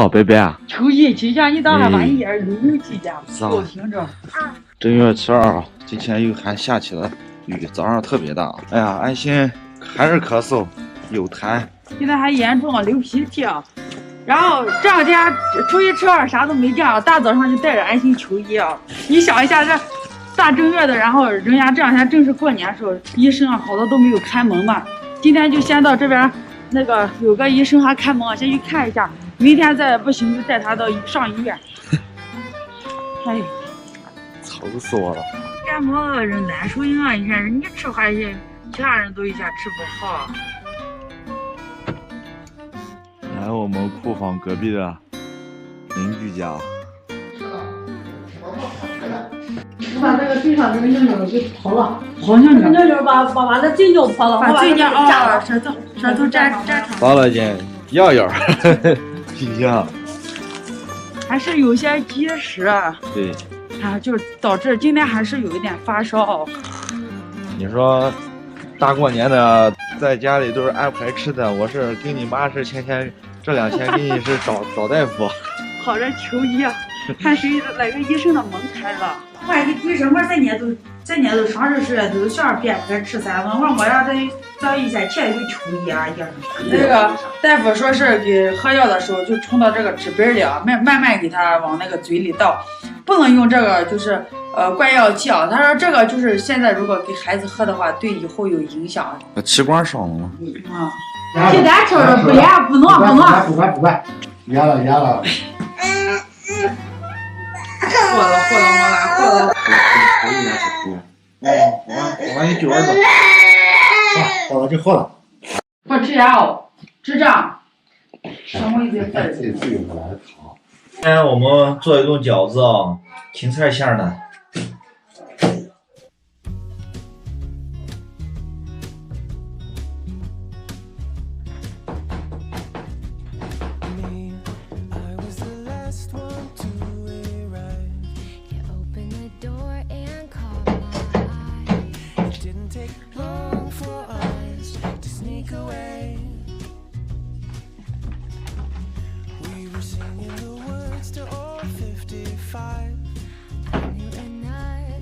哦，贝贝啊，秋衣期间，你等下把你也旅游期间都听着。正月12号，今天又还下起了雨，早上特别大。哎呀，安心还是咳嗽，有痰，现在还严重流鼻涕啊。然后这两天初一、初二啥都没干，大早上就带着安心秋衣啊。你想一下，这大正月的，然后人家这两天正是过年的时候，医生啊好多都没有开门嘛。今天就先到这边，那个有个医生还开门，先去看一下。明天再不行就带他上医院。哎，愁死我了。感冒的人难受呀！你看人家吃还行，其他人都一下吃不好。来我们库房隔壁的邻居家。我把这个地上这个硬硬给刨了，好像硬硬把那嘴角刨了，把嘴角舌头粘上。拔了件样样，皮呀，还是有些积食。对，啊，就导致今天还是有一点发烧。你说大过年的在家里都是安排吃的，我是跟你妈是前这2天给你是找大夫。好着求医，看谁哪个医生的门开了。我为什么这年都30岁都想别开吃3顿，我要这一些钱就求医啊医生。那个大夫说是给喝药的时候就冲到这个纸杯里啊，慢慢给他往那个嘴里倒，不能用这个就是灌药剂啊。他说这个就是现在如果给孩子喝的话，对以后有影响。气管伤了吗？啊，现在吃的不严，不能。不管，严了。活了。我把你揪儿子。好了就好了。不吃药，智障。什么意思？今天我们做一顿饺子啊，芹菜馅的。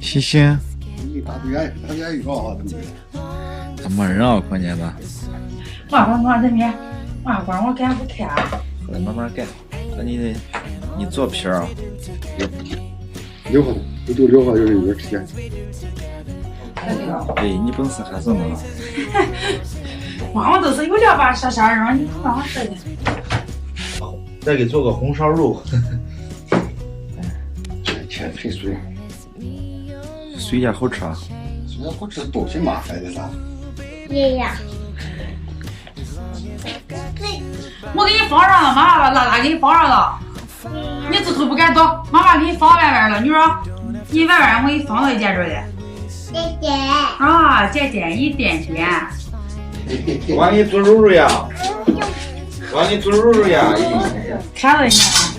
欣欣，他愿意搞对不对？咋没人啊？过年的。我这边，我干不开。来慢慢干，那你做皮啊？留好的，你都留好就是有点时间。对你本事还是能。我都是有2把啥让你让我吃的。再给做个红烧肉。切纯水。水也好吃啊。水好吃都挺麻烦的啦。爷爷。我给你放上了，妈妈拉拉给你放上了，你自头不敢倒，妈妈给你放外边了。你说，你外边我给你放到一件这里。姐。啊，姐一点点。我给你做肉呀。我给你做肉呀。看了一下。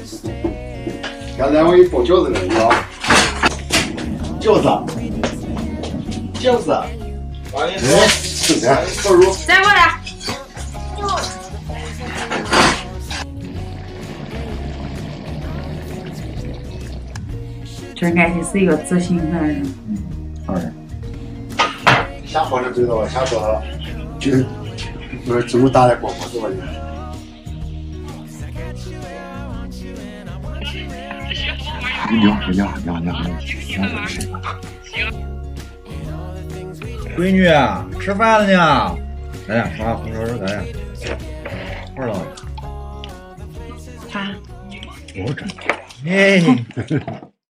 刚才我给你包饺子了，你知道？饺子。我给你做肉。再过来。真感谢是一个自信的人。好的。下火车知道吧？下火了，就不是这么大的锅火是吧？凉。闺女，吃饭了呢？来呀，刷红烧肉来呀。二老。他。我这。嘿。